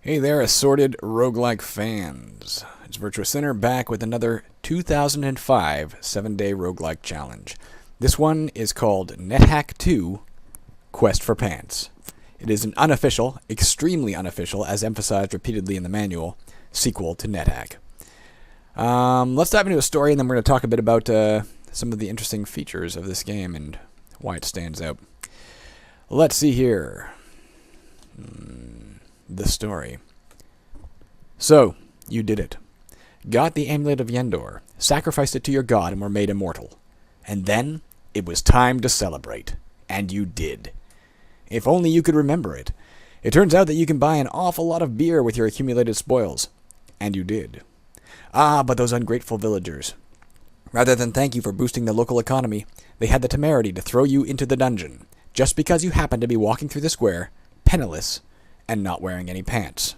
Hey there, assorted roguelike fans. It's Virtuous Sinner back with another 2005 7-day roguelike challenge. This one is called Nethack 2 Quest for Pants. It is an unofficial, extremely unofficial, as emphasized repeatedly in the manual, sequel to Nethack. Let's dive into a story, and then we're going to talk a bit about some of the interesting features of this game and why it stands out. Let's see here. The story. So, you did it. Got the Amulet of Yendor, sacrificed it to your god, and were made immortal. And then, it was time to celebrate. And you did. If only you could remember it. It turns out that you can buy an awful lot of beer with your accumulated spoils. And you did. Ah, but those ungrateful villagers. Rather than thank you for boosting the local economy, they had the temerity to throw you into the dungeon, just because you happened to be walking through the square, penniless, and not wearing any pants.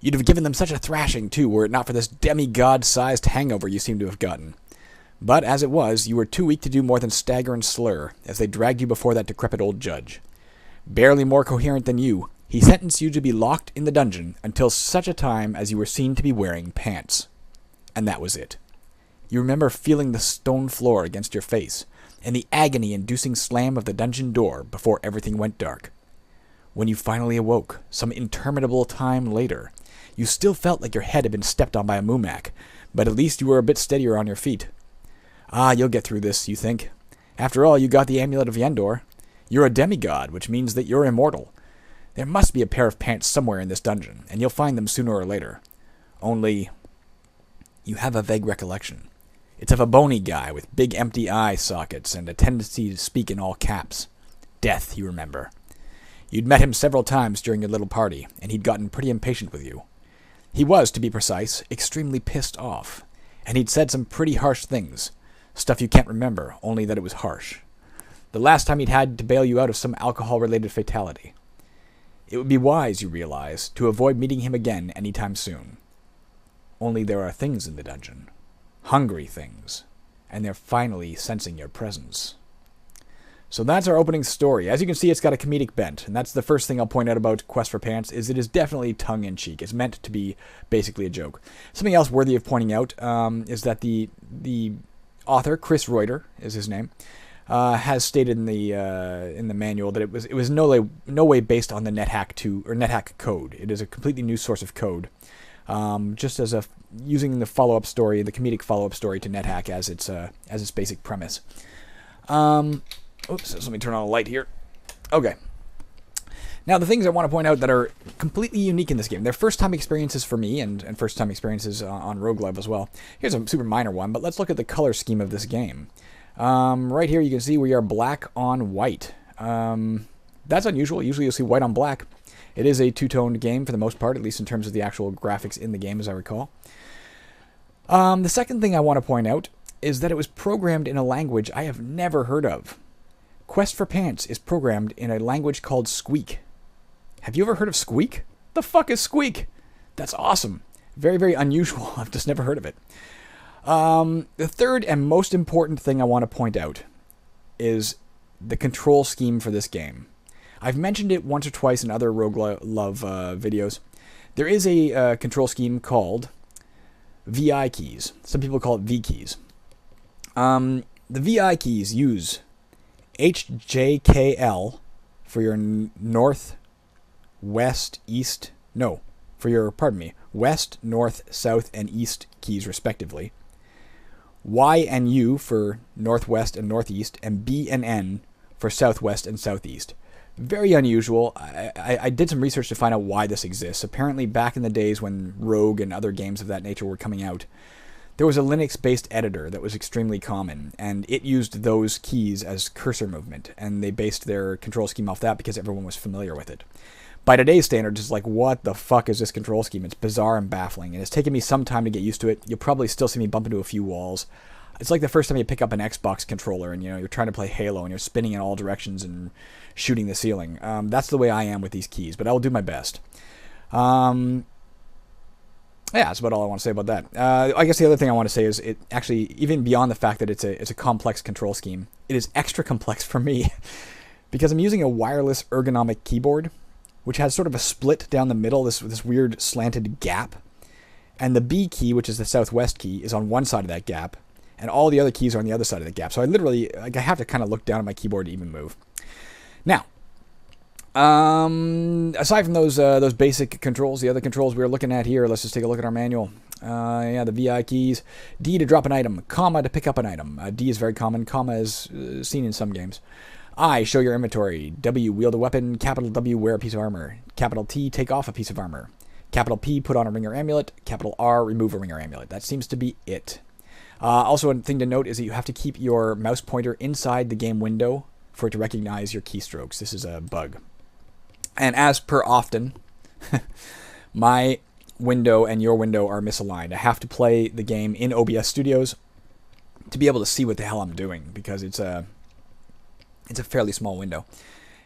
You'd have given them such a thrashing, too, were it not for this demigod-sized hangover you seem to have gotten. But, as it was, you were too weak to do more than stagger and slur, as they dragged you before that decrepit old judge. Barely more coherent than you, he sentenced you to be locked in the dungeon until such a time as you were seen to be wearing pants. And that was it. You remember feeling the stone floor against your face, and the agony-inducing slam of the dungeon door before everything went dark. When you finally awoke, some interminable time later, you still felt like your head had been stepped on by a mumak, but at least you were a bit steadier on your feet. Ah, you'll get through this, you think. After all, you got the Amulet of Yendor. You're a demigod, which means that you're immortal. There must be a pair of pants somewhere in this dungeon, and you'll find them sooner or later. Only, you have a vague recollection. It's of a bony guy with big empty eye sockets and a tendency to speak in all caps. Death, you remember. You'd met him several times during your little party, and he'd gotten pretty impatient with you. He was, to be precise, extremely pissed off, and he'd said some pretty harsh things. Stuff you can't remember, only that it was harsh. The last time he'd had to bail you out of some alcohol-related fatality. It would be wise, you realize, to avoid meeting him again any time soon. Only there are things in the dungeon. Hungry things. And they're finally sensing your presence. So that's our opening story. As you can see, it's got a comedic bent, and that's the first thing I'll point out about Quest for Pants, is it is definitely tongue-in-cheek. It's meant to be basically a joke. Something else worthy of pointing out is that the author, Reuter is his name, has stated in the manual that it was no way based on the Nethack 2 or Nethack code. It is a completely new source of code, just as using the follow-up story, the comedic follow-up story to Nethack as its basic premise. Oops, let me turn on a light here. Okay. Now, the things I want to point out that are completely unique in this game, they're first-time experiences for me, and first-time experiences on Rogue Live as well. Here's a super minor one, but let's look at the color scheme of this game. Right here, you can see we are black on white. That's unusual. Usually you'll see white on black. It is a two-toned game for the most part, at least in terms of the actual graphics in the game, as I recall. The second thing I want to point out is that it was programmed in a language I have never heard of. Quest for Pants is programmed in a language called Squeak. Have you ever heard of Squeak? The fuck is Squeak? That's awesome. Very, very unusual. I've just never heard of it. The third and most important thing I want to point out is the control scheme for this game. I've mentioned it once or twice in other Rogue Love videos. There is a control scheme called VI keys. Some people call it V keys. The VI keys use HJKL for your north, west, east, no, for your, west, north, south, and east keys respectively. Y and U for northwest and northeast, and B and N for southwest and southeast. Very unusual. I did some research to find out why this exists. Apparently back in the days when Rogue and other games of that nature were coming out, there was a Linux-based editor that was extremely common, and it used those keys as cursor movement, and they based their control scheme off that because everyone was familiar with it. By today's standards, it's like, what the fuck is this control scheme? It's bizarre and baffling, and it's taken me some time to get used to it. You'll probably still see me bump into a few walls. It's like the first time you pick up an Xbox controller and you're trying to play Halo and you're spinning in all directions and shooting the ceiling. That's the way I am with these keys, but I will do my best. Yeah, that's about all I want to say about that. I guess the other thing I want to say is it actually, even beyond the fact that it's a complex control scheme, it is extra complex for me because I'm using a wireless ergonomic keyboard which has sort of a split down the middle, this weird slanted gap. And the B key, which is the southwest key, is on one side of that gap. And all the other keys are on the other side of the gap. So I literally, I have to kind of look down at my keyboard to even move. Now, aside from those basic controls, the other controls we were looking at here, let's just take a look at our manual. Yeah, the VI keys. D to drop an item, comma to pick up an item. D is very common. Comma is seen in some games. I, show your inventory. W, wield a weapon. Capital W, wear a piece of armor. Capital T, take off a piece of armor. Capital P, put on a ring or amulet. Capital R, remove a ring or amulet. That seems to be it. Also, a thing to note is that you have to keep your mouse pointer inside the game window for it to recognize your keystrokes. This is a bug. And as per often, my window and your window are misaligned. I have to play the game in OBS Studios to be able to see what the hell I'm doing, because it's a fairly small window.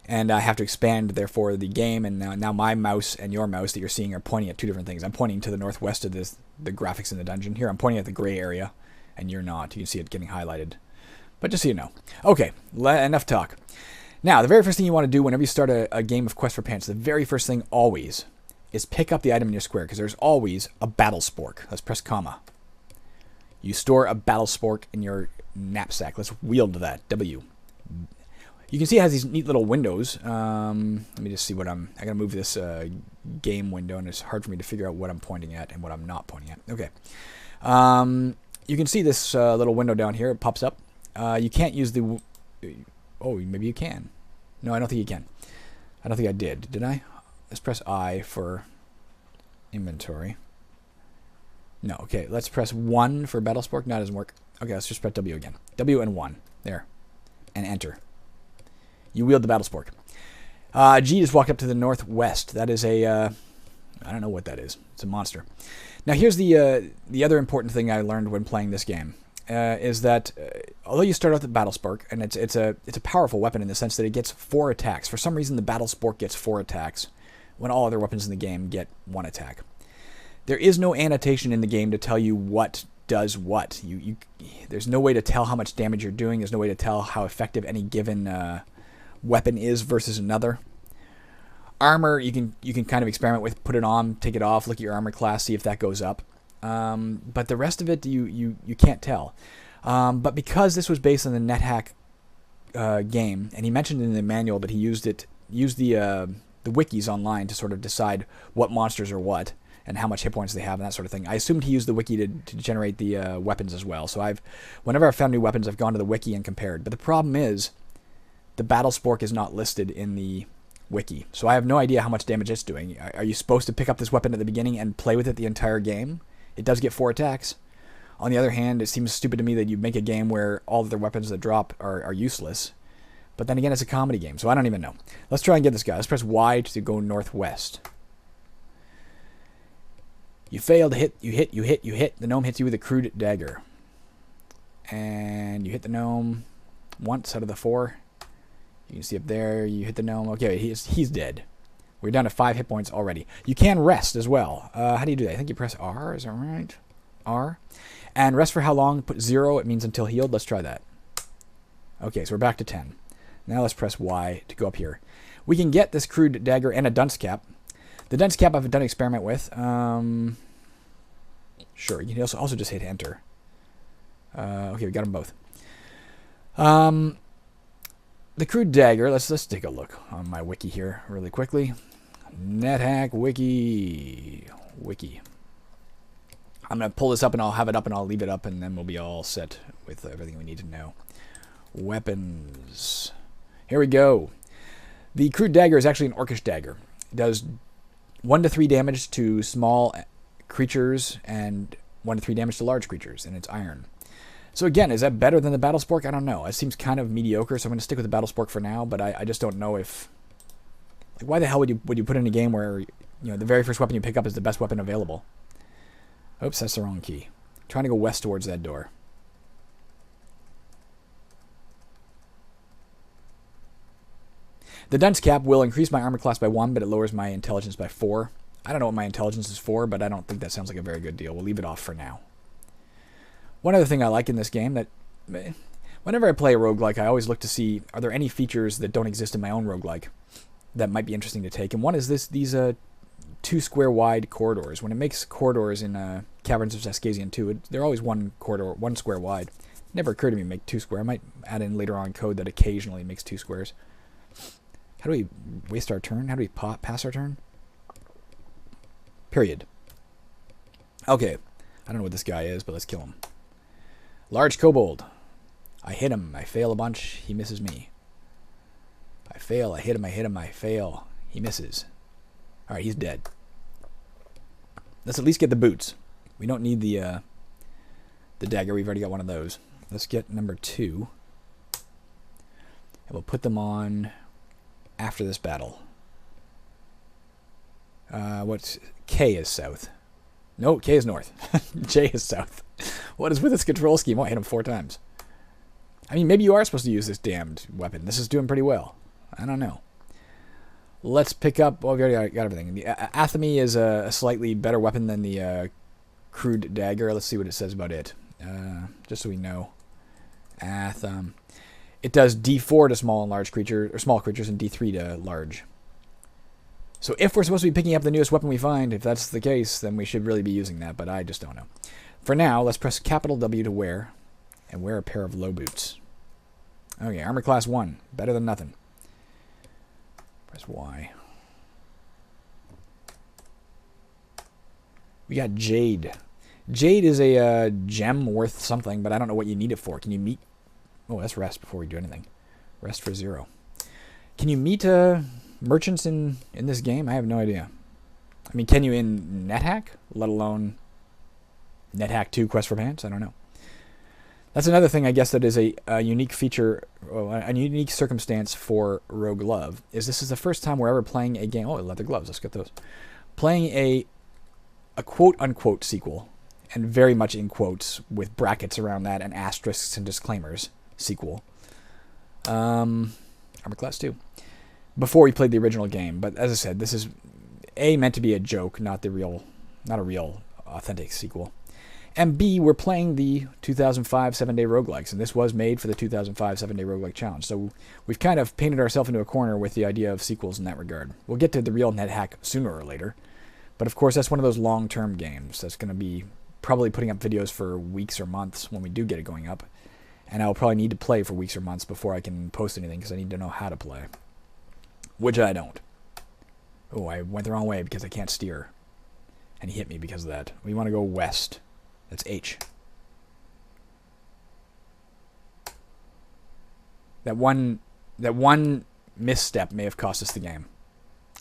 And I have to expand, therefore, the game, and now my mouse and your mouse that you're seeing are pointing at two different things. I'm pointing to the northwest of the graphics in the dungeon. Here I'm pointing at the gray area, and you're not. You can see it getting highlighted. But just so you know. Okay, enough talk. Now, the very first thing you want to do whenever you start a game of Quest for Pants, the very first thing always is pick up the item in your square, because there's always a battle spork. Let's press comma. You store a battle spork in your knapsack. Let's wield that. W. You can see it has these neat little windows. Let me just see what I gotta move this game window, and it's hard for me to figure out what I'm pointing at and what I'm not pointing at. Okay. You can see this little window down here. It pops up. You can't use the... Oh, maybe you can. No, I don't think you can. I don't think I did. Did I? Let's press I for inventory. No, okay. Let's press 1 for battle spork. No, it doesn't work. Okay, let's just press W again. W and 1. There. And enter. You wield the battle spork. G just walked up to the northwest. That is a... I don't know what that is. It's a monster. Now, here's the other important thing I learned when playing this game. Is that although you start out with the battle spork, and it's a powerful weapon in the sense that it gets 4 attacks. For some reason, the battle spork gets 4 attacks, when all other weapons in the game get 1 attack. There is no annotation in the game to tell you what does what. There's no way to tell how much damage you're doing. There's no way to tell how effective any given weapon is versus another. Armor, you can kind of experiment with, put it on, take it off, look at your armor class, see if that goes up. But the rest of it, you can't tell. But because this was based on the Nethack game, and he mentioned in the manual that he used the wikis online to sort of decide what monsters are what and how much hit points they have and that sort of thing. I assumed he used the wiki to generate the weapons as well. So whenever I've found new weapons, I've gone to the wiki and compared. But the problem is, the battle spork is not listed in the wiki, so I have no idea how much damage it's doing. Are you supposed to pick up this weapon at the beginning and play with it the entire game? It does get 4 attacks. On the other hand, it seems stupid to me that you make a game where all of the weapons that drop are useless. But then again, it's a comedy game, so I don't even know. Let's try and get this guy. Let's press Y to go northwest. You fail to hit. You hit. The gnome hits you with a crude dagger. And you hit the gnome once out of the 4. You can see up there, you hit the gnome. Okay, he's dead. We're down to 5 hit points already. You can rest as well. How do you do that? I think you press R, is that right? R. And rest for how long? Put 0, it means until healed. Let's try that. Okay, so we're back to 10. Now let's press Y to go up here. We can get this crude dagger and a dunce cap. The dunce cap I've done an experiment with. Sure, you can also just hit enter. Okay, we got them both. The crude dagger, let's take a look on my wiki here really quickly. Nethack wiki. I'm going to pull this up and I'll have it up and I'll leave it up and then we'll be all set with everything we need to know. Weapons. Here we go. The crude dagger is actually an orcish dagger. It does 1 to 3 damage to small creatures and 1 to 3 damage to large creatures, and it's iron. So again, is that better than the battle spork? I don't know. It seems kind of mediocre, so I'm going to stick with the battle spork for now, but I just don't know if... Like, why the hell would you put in a game where the very first weapon you pick up is the best weapon available? Oops, that's the wrong key. I'm trying to go west towards that door. The dunce cap will increase my armor class by 1, but it lowers my intelligence by 4. I don't know what my intelligence is for, but I don't think that sounds like a very good deal. We'll leave it off for now. One other thing I like in this game, that whenever I play a roguelike, I always look to see, are there any features that don't exist in my own roguelike? that might be interesting to take. And one is these 2 square wide corridors. When it makes corridors in Caverns of Saskazian 2, they're always 1 corridor, 1 square wide. It never occurred to me to make 2 square. I might add in later on code that occasionally makes 2 squares. How do we waste our turn? How do we pass our turn? Period. Okay. I don't know what this guy is, but let's kill him. Large kobold. I hit him. I fail a bunch. He misses me. I fail. I hit him. I hit him. I fail. He misses. Alright, he's dead. Let's at least get the boots. We don't need the dagger. We've already got one of those. Let's get number 2. And we'll put them on after this battle. What's K is south. No, K is north. J is south. What is with this control scheme? Oh, I hit him 4 times. I mean, maybe you are supposed to use this damned weapon. This is doing pretty well. I don't know. Let's pick up... Well, we already got everything. The Athame is a slightly better weapon than the crude dagger. Let's see what it says about it. Just so we know. It does D4 to small and large creatures, or small creatures, and D3 to large. So if we're supposed to be picking up the newest weapon we find, if that's the case, then we should really be using that, but I just don't know. For now, let's press capital W to wear, and wear a pair of low boots. Okay, armor class 1. Better than nothing. Press Y. We got Jade. Jade is a gem worth something, but I don't know what you need it for. Can you meet... Oh, that's rest before we do anything. Rest for 0. Can you meet merchants in this game? I have no idea. I mean, can you in Nethack? Let alone Nethack 2 Quest for Pants? I don't know. That's another thing, I guess, that is a unique feature, a unique circumstance for Rogue Love, is this is the first time we're ever playing a game... Oh, leather gloves. Let's get those. Playing a quote-unquote sequel, and very much in quotes, with brackets around that and asterisks and disclaimers, sequel. Armor Class 2. Before we played the original game, but as I said, this is meant to be a joke, not a real authentic sequel. And B, we're playing the 2005 7-Day Roguelikes, and this was made for the 2005 7-Day Roguelike Challenge. So we've kind of painted ourselves into a corner with the idea of sequels in that regard. We'll get to the real Nethack sooner or later, but of course that's one of those long-term games that's going to be probably putting up videos for weeks or months when we do get it going up. And I'll probably need to play for weeks or months before I can post anything, because I need to know how to play. Which I don't. Oh, I went the wrong way because I can't steer. And he hit me because of that. We want to go west. That's H. That one misstep may have cost us the game.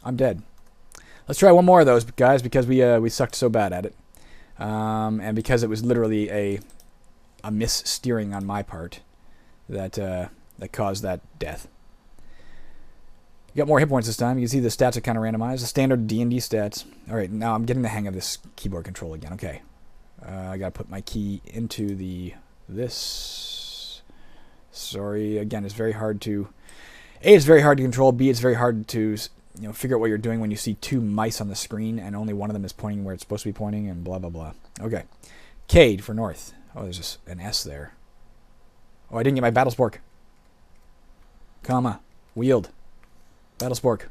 I'm dead. Let's try one more of those, guys, because we sucked so bad at it. And because it was literally a missteering on my part that caused that death. You got more hit points this time. You can see the stats are kind of randomized. The standard D&D stats. All right, now I'm getting the hang of this keyboard control again. Okay. I got to put my key into this. Sorry, again, it's very hard to... A, it's very hard to control. B, it's very hard to figure out what you're doing when you see 2 mice on the screen and only one of them is pointing where it's supposed to be pointing and blah, blah, blah. Okay. K for north. Oh, there's just an S there. Oh, I didn't get my battle spork. Comma. Wield. Battle spork.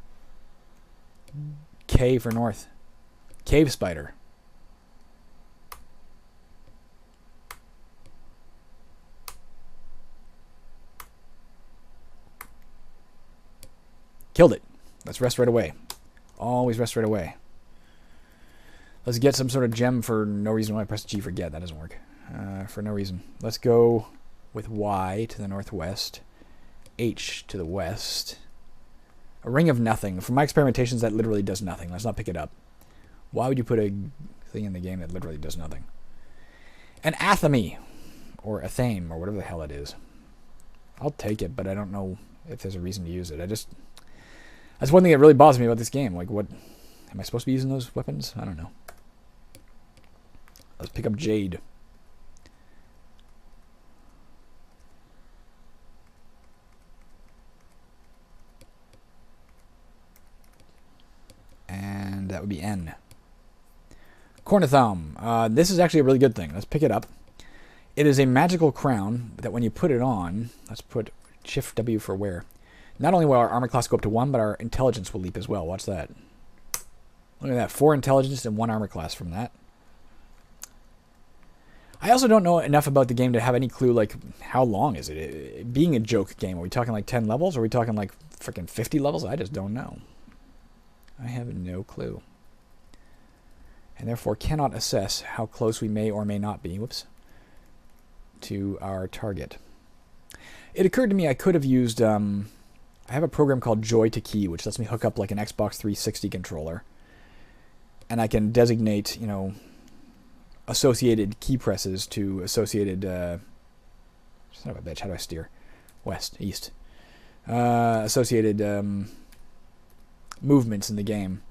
K for north. Cave spider. Killed it. Let's rest right away. Always rest right away. Let's get some sort of gem for no reason. Why I press G for get. That doesn't work. For no reason. Let's go with Y to the northwest. H to the west. A ring of nothing. From my experimentations, that literally does nothing. Let's not pick it up. Why would you put a thing in the game that literally does nothing? An Athame. Or Athame, or whatever the hell it is. I'll take it, but I don't know if there's a reason to use it. That's one thing that really bothers me about this game. Like, what... Am I supposed to be using those weapons? I don't know. Let's pick up Jade. And that would be N. Cornathum. This is actually a really good thing. Let's pick it up. It is a magical crown that when you put it on... Let's put Shift W for wear. Not only will our armor class go up to 1, but our intelligence will leap as well. Watch that. Look at that. 4 intelligence and 1 armor class from that. I also don't know enough about the game to have any clue, like, how long is it? Being a joke game, are we talking like 10 levels? Or are we talking like freaking 50 levels? I just don't know. I have no clue. And therefore cannot assess how close we may or may not be, to our target. It occurred to me I could have used, I have a program called Joy to Key, which lets me hook up like an Xbox 360 controller. And I can designate, associated key presses to associated, son of a bitch, how do I steer? West, east. Associated movements in the game.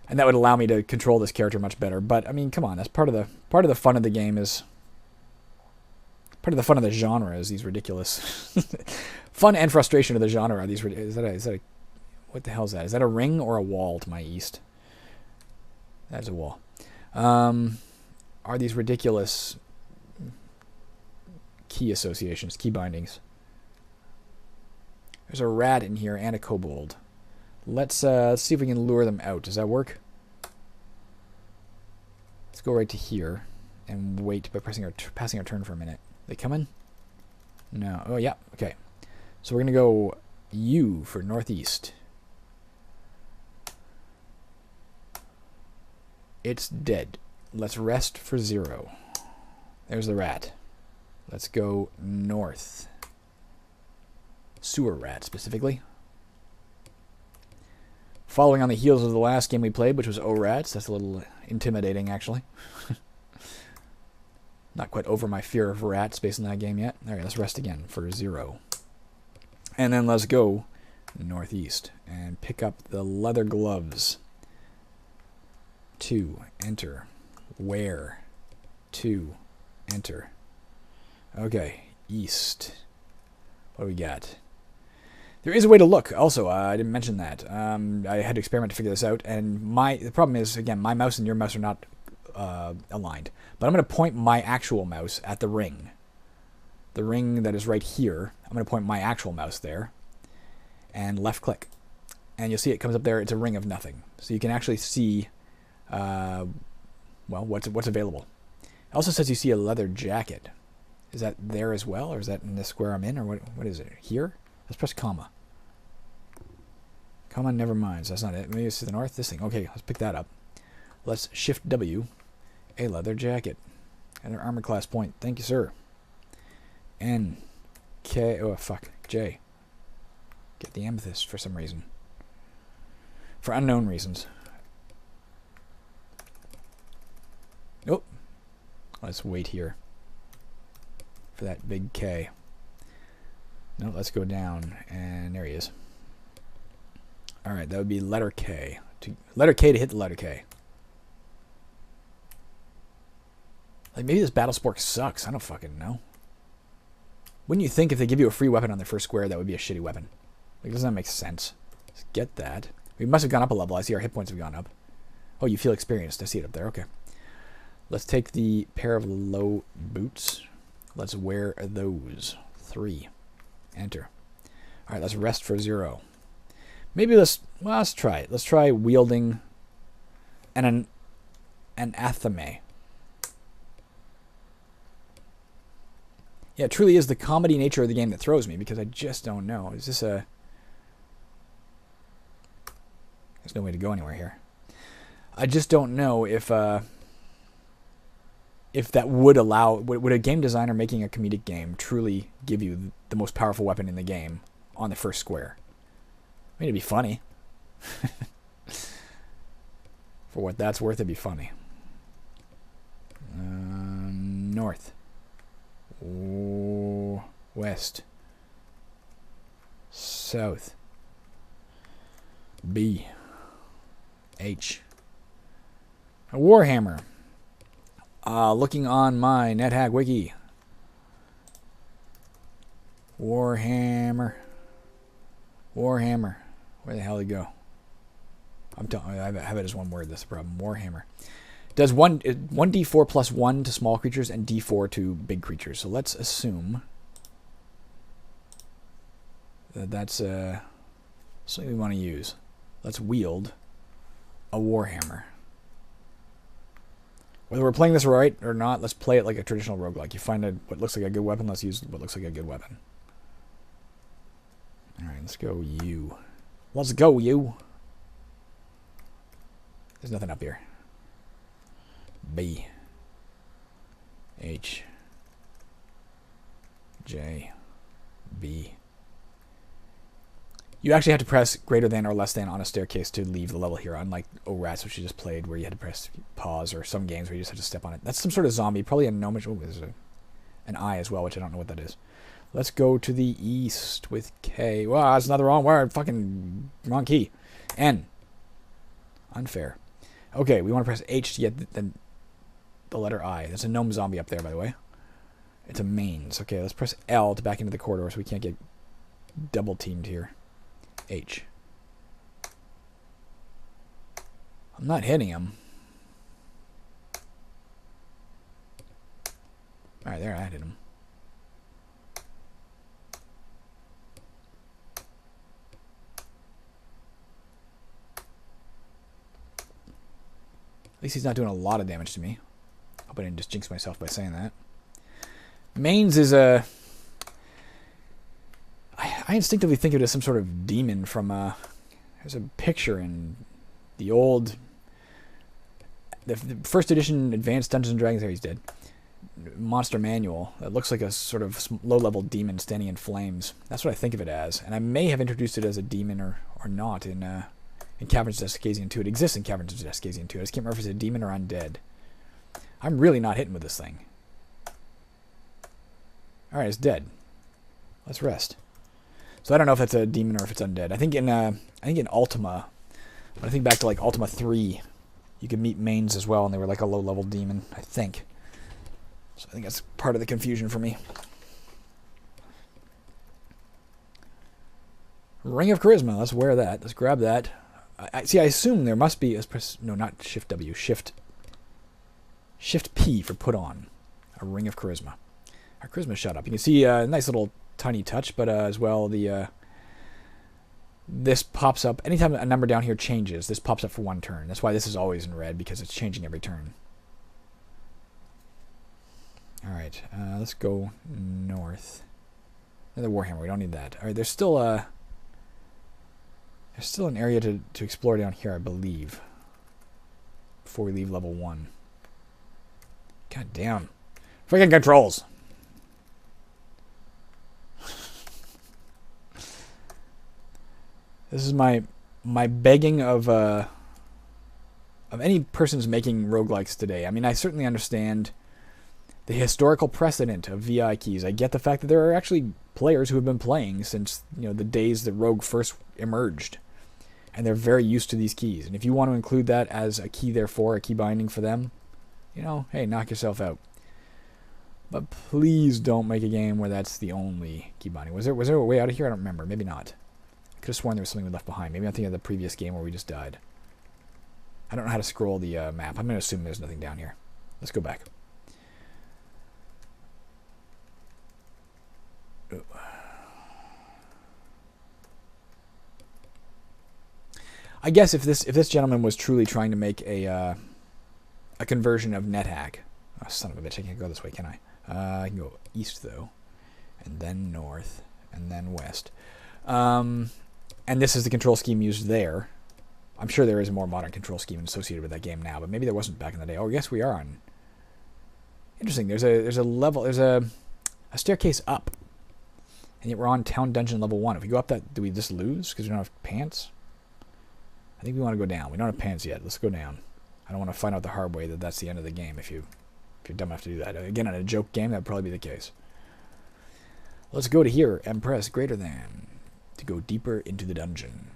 And that would allow me to control this character much better. But I mean, come on, that's part of the fun of the game is part of the fun of the genre is these ridiculous fun and frustration of the genre are these what the hell is that? Is that a ring or a wall to my east? That's a wall. Are these ridiculous key associations, key bindings? There's a rat in here and a kobold. Let's see if we can lure them out. Does that work? Let's go right to here and wait by passing our turn for a minute. They coming? No. Oh, yeah. Okay. So we're going to go U for northeast. It's dead. Let's rest for 0. There's the rat. Let's go north. Sewer rat, specifically. Following on the heels of the last game we played, which was O-Rats. That's a little intimidating, actually. Not quite over my fear of rats based on that game yet. Alright, let's rest again for 0. And then let's go northeast and pick up the leather gloves. 2, enter. Wear. 2, enter. Okay, east. What do we got? There is a way to look. Also, I didn't mention that. I had to experiment to figure this out, and the problem is, again, my mouse and your mouse are not aligned. But I'm going to point my actual mouse at the ring. The ring that is right here. I'm going to point my actual mouse there, and left click. And you'll see it comes up there. It's a ring of nothing. So you can actually see, well, what's available. It also says you see a leather jacket. Is that there as well, or is that in the square I'm in, or what is it? Here? Let's press comma. Comma, never mind. So that's not it. Maybe it's to the north. This thing. Okay, let's pick that up. Let's shift W. A leather jacket. And an armor class point. Thank you, sir. N. K. Oh, fuck. J. Get the amethyst for some reason. For unknown reasons. Oh. Let's wait here. For that big K. No, let's go down. And there he is. Alright, that would be letter K. Letter K to hit the letter K. Like, maybe this battle spork sucks. I don't fucking know. Wouldn't you think if they give you a free weapon on their first square, that would be a shitty weapon? Like, doesn't that make sense? Let's get that. We must have gone up a level. I see our hit points have gone up. Oh, you feel experienced. I see it up there. Okay. Let's take the pair of low boots. Let's wear those. 3. Enter. Alright, let's rest for 0. Maybe let's try it. Let's try wielding an athame. Yeah, it truly is the comedy nature of the game that throws me, because I just don't know. Is this a... There's no way to go anywhere here. I just don't know if that would allow... Would a game designer making a comedic game truly give you the most powerful weapon in the game on the first square? I mean, it'd be funny. For what that's worth, it'd be funny. North. West. South. B. H. A Warhammer. Looking on my Nethack wiki. Warhammer. Warhammer. Where the hell did it go? I have it as one word. That's the problem. Warhammer. Does 1d4 plus 1 to small creatures and d4 to big creatures. So let's assume that's something we want to use. Let's wield a warhammer. Whether we're playing this right or not, let's play it like a traditional roguelike. You find what looks like a good weapon, let's use what looks like a good weapon. Alright, let's go U. Let's go, U. There's nothing up here. B. H. J. B. You actually have to press greater than or less than on a staircase to leave the level here, unlike O-Rats, which you just played, where you had to press pause, or some games where you just have to step on it. That's some sort of zombie, probably a gnomish... Oh, there's an I as well, which I don't know what that is. Let's go to the east with K. Wow, that's not the wrong word. Fucking wrong key. N. Unfair. Okay, we want to press H to get the letter I. There's a gnome zombie up there, by the way. It's a mains. Okay, let's press L to back into the corridor so we can't get double teamed here. H. I'm not hitting him. Alright, there, I hit him. At least he's not doing a lot of damage to me. Hope I didn't just jinx myself by saying that. Mains is a... I instinctively think of it as some sort of demon from there's a picture in the old... The first edition Advanced Dungeons & Dragons, there he's dead. Monster Manual. That looks like a sort of low-level demon standing in flames. That's what I think of it as. And I may have introduced it as a demon or not in Caverns of Desicasian 2. It exists in Caverns of Desicasian 2. I just can't remember if it's a demon or undead. I'm really not hitting with this thing. Alright, it's dead. Let's rest. So I don't know if that's a demon or if it's undead. I think in Ultima, when I think back to like Ultima 3, you could meet mains as well, and they were like a low-level demon, I think. So I think that's part of the confusion for me. Ring of Charisma. Let's wear that. Let's grab that. I assume there must be... No, not Shift W. Shift P for put on. A Ring of Charisma. Our charisma shot up. You can see a nice little tiny touch, but as well, this pops up. Anytime a number down here changes, this pops up for one turn. That's why this is always in red, because it's changing every turn. Alright, let's go north. Another Warhammer, we don't need that. Alright, there's still an area to explore down here, I believe. Before we leave level 1. God damn. Freaking controls! This is my begging of any persons making roguelikes today. I mean, I certainly understand the historical precedent of VI keys. I get the fact that there are actually players who have been playing since, the days that Rogue first emerged, and they're very used to these keys. And if you want to include that as a key, therefore a key binding for them, hey, knock yourself out. But please don't make a game where that's the only key binding. Was there a way out of here? I don't remember. Maybe not. I could have sworn there was something we left behind. Maybe I'm thinking of the previous game where we just died. I don't know how to scroll the map. I'm going to assume there's nothing down here. Let's go back. Ooh. I guess if this gentleman was truly trying to make a conversion of Nethack... Oh, son of a bitch, I can't go this way, can I? I can go east, though. And then north. And then west. And this is the control scheme used there. I'm sure there is a more modern control scheme associated with that game now, but maybe there wasn't back in the day. Oh, yes, we are on. Interesting. There's a level. There's a staircase up, and yet we're on Town Dungeon level 1. If we go up that, do we just lose because we don't have pants? I think we want to go down. We don't have pants yet. Let's go down. I don't want to find out the hard way that that's the end of the game if you're dumb enough to do that. Again, in a joke game, that would probably be the case. Let's go to here and press greater than to go deeper into the dungeon.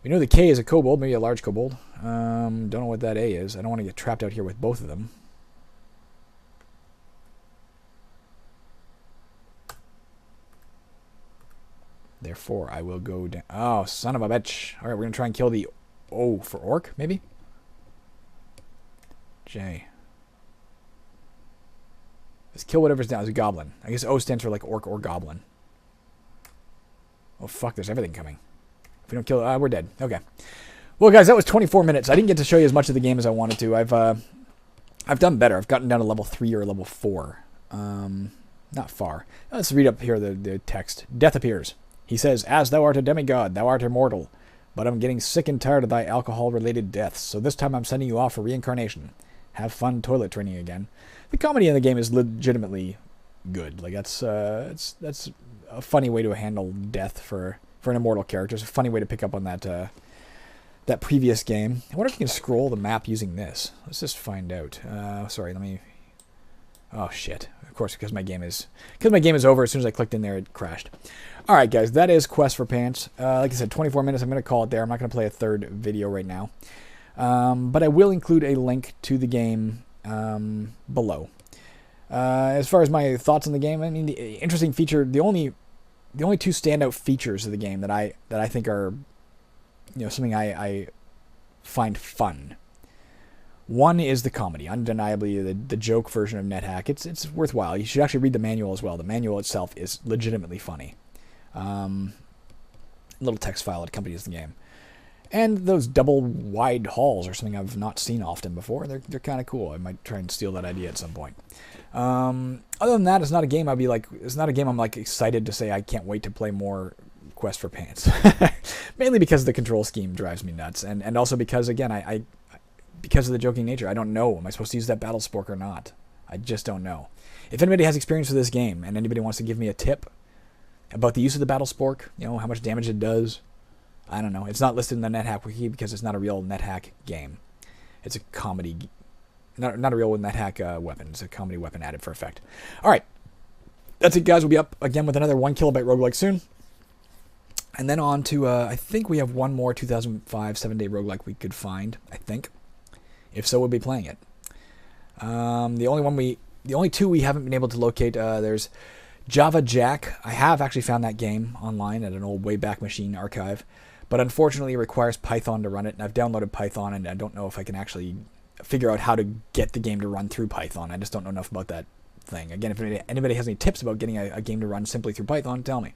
We know the K is a kobold, maybe a large kobold. Don't know what that A is. I don't want to get trapped out here with both of them. Therefore, I will go down. Oh, son of a bitch. Alright, we're going to try and kill the O for orc, maybe? J. Let's kill whatever's down. It's a goblin. I guess O stands for like orc or goblin. Oh, fuck, there's everything coming. If we don't kill it, we're dead. Okay. Well, guys, that was 24 minutes. I didn't get to show you as much of the game as I wanted to. I've done better. I've gotten down to level 3 or level 4. Not far. Let's read up here the text. Death appears. He says, "As thou art a demigod, thou art immortal. But I'm getting sick and tired of thy alcohol-related deaths, so this time I'm sending you off for reincarnation. Have fun toilet training again." The comedy in the game is legitimately good. Like, that's a funny way to handle death for an immortal character. It's a funny way to pick up on that previous game. I wonder if you can scroll the map using this. Let's just find out. Sorry, let me... Oh, shit. Of course, because my game is over. As soon as I clicked in there, it crashed. All right, guys, that is Quest for Pants. Like I said, 24 minutes. I'm going to call it there. I'm not going to play a third video right now. But I will include a link to the game below. As far as my thoughts on the game, I mean, the interesting feature, the only two standout features of the game that I think are, something I find fun. One is the comedy, undeniably the joke version of Nethack. It's worthwhile. You should actually read the manual as well. The manual itself is legitimately funny. Little text file that accompanies the game. And those double wide halls are something I've not seen often before. They're kind of cool. I might try and steal that idea at some point. Other than that, it's not a game I'm like excited to say I can't wait to play more Quest for Pants. Mainly because the control scheme drives me nuts, and also because, again, because of the joking nature, I don't know. Am I supposed to use that battle spork or not? I just don't know. If anybody has experience with this game and anybody wants to give me a tip about the use of the battle spork, how much damage it does, I don't know. It's not listed in the Nethack wiki because it's not a real Nethack game. It's a comedy, not a real Nethack weapon. It's a comedy weapon added for effect. All right, that's it, guys. We'll be up again with another 1 kilobyte roguelike soon. And then on to, I think we have one more 2005 7-day roguelike we could find, I think. If so, we'll be playing it. The only two we haven't been able to locate, there's Java Jack. I have actually found that game online at an old Wayback Machine archive, but unfortunately it requires Python to run it, and I've downloaded Python, and I don't know if I can actually figure out how to get the game to run through Python. I just don't know enough about that thing. Again, if anybody has any tips about getting a game to run simply through Python, tell me.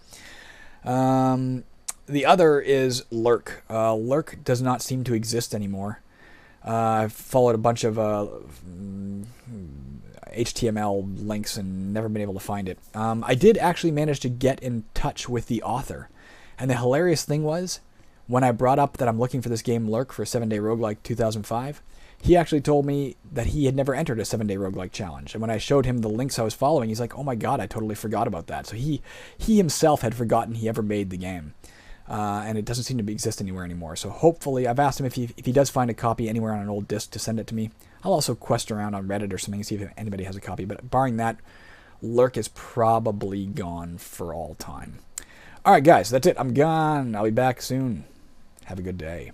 The other is Lurk. Lurk does not seem to exist anymore. I've followed a bunch of HTML links and never been able to find it. I did actually manage to get in touch with the author. And the hilarious thing was, when I brought up that I'm looking for this game Lurk for 7-day roguelike 2005, he actually told me that he had never entered a 7-day roguelike challenge. And when I showed him the links I was following, he's like, "Oh my god, I totally forgot about that." So he himself had forgotten he ever made the game. And it doesn't seem to exist anywhere anymore. So hopefully, I've asked him if he does find a copy anywhere on an old disc to send it to me. I'll also quest around on Reddit or something and see if anybody has a copy. But barring that, Lurk is probably gone for all time. All right, guys, that's it. I'm gone. I'll be back soon. Have a good day.